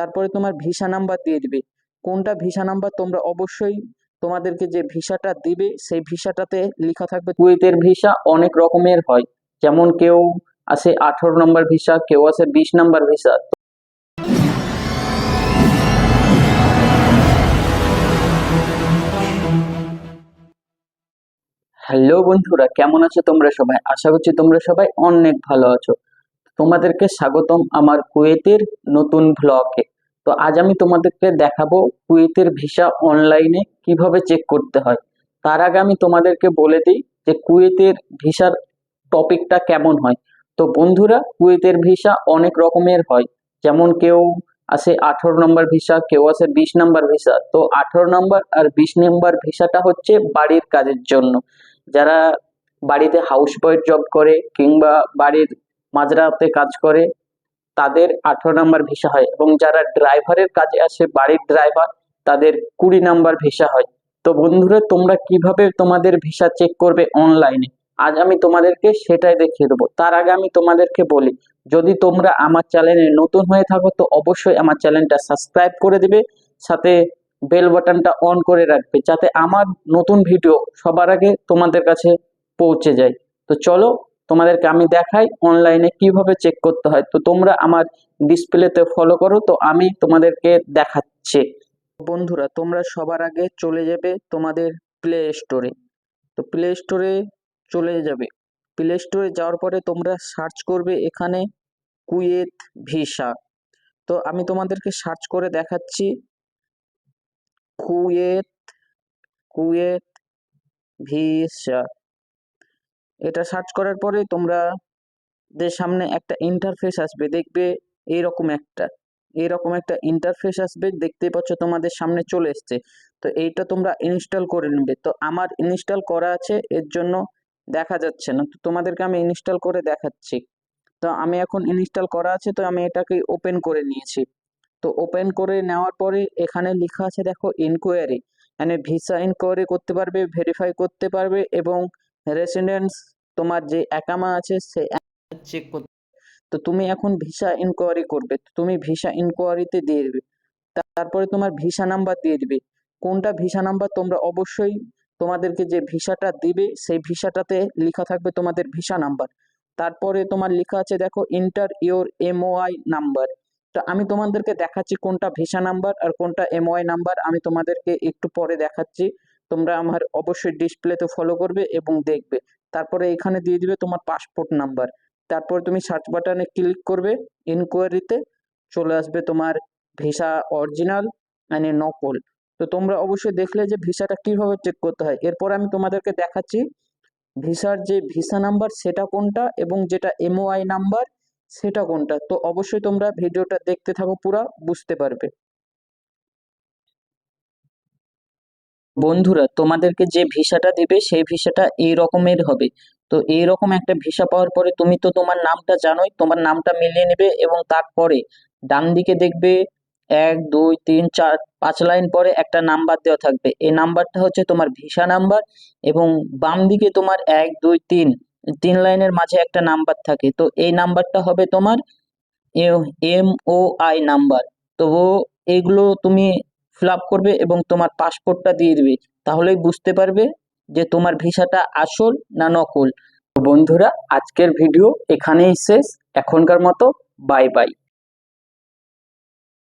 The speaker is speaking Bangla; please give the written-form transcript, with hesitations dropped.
তারপরে তোমার ভিসা নাম্বার দিয়ে দিবে। কোনটা ভিসা নাম্বার তোমরা অবশ্যই তোমাদেরকে যে ভিসাটা দিবে সেই ভিসাটাতে লেখা থাকবে। কুয়েতের ভিসা অনেক রকমের হয়, যেমন কেউ আসে 18 নম্বর ভিসা, কেউ আসে 20 নম্বর ভিসা। হ্যালো বন্ধুরা, কেমন আছো তোমরা সবাই? আশা করছি তোমরা সবাই অনেক ভালো আছো। তোমাদেরকে স্বাগতম আমার কুয়েতের নতুন ব্লগে। তো আজ আমি তোমাদেরকে দেখাবো কুয়েতের ভিসা অনলাইনে কিভাবে চেক করতে হয়। তার আগে আমি তোমাদেরকে বলে দিই যে কুয়েতের ভিসার টপিকটা কেমন হয়। তো বন্ধুরা, কুয়েতের ভিসা অনেক রকমের হয়, যেমন কেউ আসে 18 নম্বর ভিসা, কেউ আসে 20 নম্বর ভিসা। তো 18 নম্বর আর 20 নম্বর ভিসাটা হচ্ছে বাড়ির কাজের জন্য। যারা বাড়িতে হাউস বয়ের জব করে কিংবা বাড়ির মাজরাতে কাজ করে তাদের 18 নম্বর ভিসা হয়, এবং যারা ড্রাইভারের কাজে আসে বাড়ির ড্রাইভার তাদের 20 নম্বর ভিসা হয়। তো বন্ধুরা, তোমরা কিভাবে তোমাদের ভিসা চেক করবে অনলাইনে আজ আমি তোমাদেরকে সেটাই দেখিয়ে দেবো। তার আগে আমি তোমাদেরকে বলি, যদি তোমরা আমার চ্যানেলে নতুন হয়ে থাকো তো অবশ্যই আমার চ্যানেলটা সাবস্ক্রাইব করে দিবে, সাথে বেল বাটনটা অন করে রাখবে, যাতে আমার নতুন ভিডিও সবার আগে তোমাদের কাছে পৌঁছে যায়। তো চলো তোমাদেরকে আমি দেখাই অনলাইনে কিভাবে চেক করতে হয়। তো তোমরা আমার ডিসপ্লেতে ফলো করো, তো আমি তোমাদেরকে দেখাচ্ছি। বন্ধুরা, তোমরা সবার আগে চলে যাবে তোমাদের প্লে স্টোরে। তো প্লে স্টোরে চলে যাবে। প্লে স্টোরে যাওয়ার পরে তোমরা সার্চ করবে এখানে কুয়েত ভিসা। তো আমি তোমাদেরকে সার্চ করে দেখাচ্ছি কুয়েত কুয়েত ভিসা। এটা সার্চ করার পরে তোমরা সামনে একটা ইন্টারফেস আসবে, দেখবে এইরকম একটা ইন্টারফেস আসবে, দেখতে পাচ্ছ তোমাদের সামনে চলে এসছে। তো এইটা তোমরা ইনস্টল করে নেবে। তো আমার ইনস্টল করা আছে, এর জন্য দেখা যাচ্ছে না। তো তোমাদেরকে আমি ইনস্টল করে দেখাচ্ছি। তো আমি এখন ইনস্টল করা আছে, তো আমি এটাকে ওপেন করে নিয়েছি। তো ওপেন করে নেওয়ার পরে এখানে লেখা আছে দেখো ইনকোয়ারি, মানে ভিসা ইনকোয়ারি করতে পারবে, ভেরিফাই করতে পারবে, এবং রেসিডেন্স তোমার যে একামা আছে সে চেক করতে। তো তুমি এখন ভিসা ইনকোয়ারি করবে, তো তুমি ভিসা ইনকোয়ারিতে দিয়ে দেবে। তারপরে তোমার ভিসা নাম্বার দিয়ে দিবে। কোনটা ভিসা নাম্বার তোমরা অবশ্যই তোমাদেরকে যে ভিসাটা দিবে সেই ভিসাটাতে লেখা থাকবে তোমাদের ভিসা নাম্বার। তারপরে তোমার লেখা আছে দেখো ইন্টার ইওর এমওআই নাম্বার। তো আমি তোমাদেরকে দেখাচ্ছি কোনটা ভিসা নাম্বার আর কোনটা এমওআই নাম্বার, আমি তোমাদেরকে একটু পরে দেখাচ্ছি। তোমরা আমার অবশ্যই ডিসপ্লেতে ফলো করবে এবং দেখবে। তারপরে এখানে দিয়ে দিবে তোমার পাসপোর্ট নাম্বার। তারপর তুমি সার্চ বাটনে ক্লিক করবে, ইনকোয়ারিতে চলে আসবে তোমার ভিসা অরিজিনাল মানে নকল। তো তোমরা অবশ্যই দেখলে যে ভিসাটা কিভাবে চেক করতে হয়। এরপর আমি তোমাদেরকে দেখাচ্ছি ভিসার যে ভিসা নাম্বার সেটা কোনটা এবং যেটা এমওআই নাম্বার সেটা কোনটা। তো অবশ্যই তোমরা ভিডিওটা দেখতে থাকো, পুরা বুঝতে পারবে। বন্ধুরা, তোমাদেরকে যে ভিসাটা দিবে সেই ভিসাটা এই রকমের হবে। তো এইরকম একটা ভিসা পাওয়ার পরে তুমি তো তোমার নামটা জানোই, তোমার নামটা মিলিয়ে নেবে এবং তারপরে ডান দিকে দেখবে 1 2 3 4 5 লাইন পরে একটা নাম্বার দেওয়া থাকবে। এই নাম্বারটা হচ্ছে তোমার ভিসা নাম্বার, এবং বাম দিকে তোমার 1 2 3 লাইনের মাঝে একটা নাম্বার থাকে। তো এই নাম্বারটা হবে তোমার এমওআই নাম্বার। তো এইগুলো তুমি ফিল আপ করবে এবং তোমার পাসপোর্টটা দিয়ে দিবে, তাহলেই বুঝতে পারবে যে তোমার ভিসাটা আসল না নকল। তো বন্ধুরা, আজকের ভিডিও এখানেই শেষ। এখনকার মতো বাই বাই।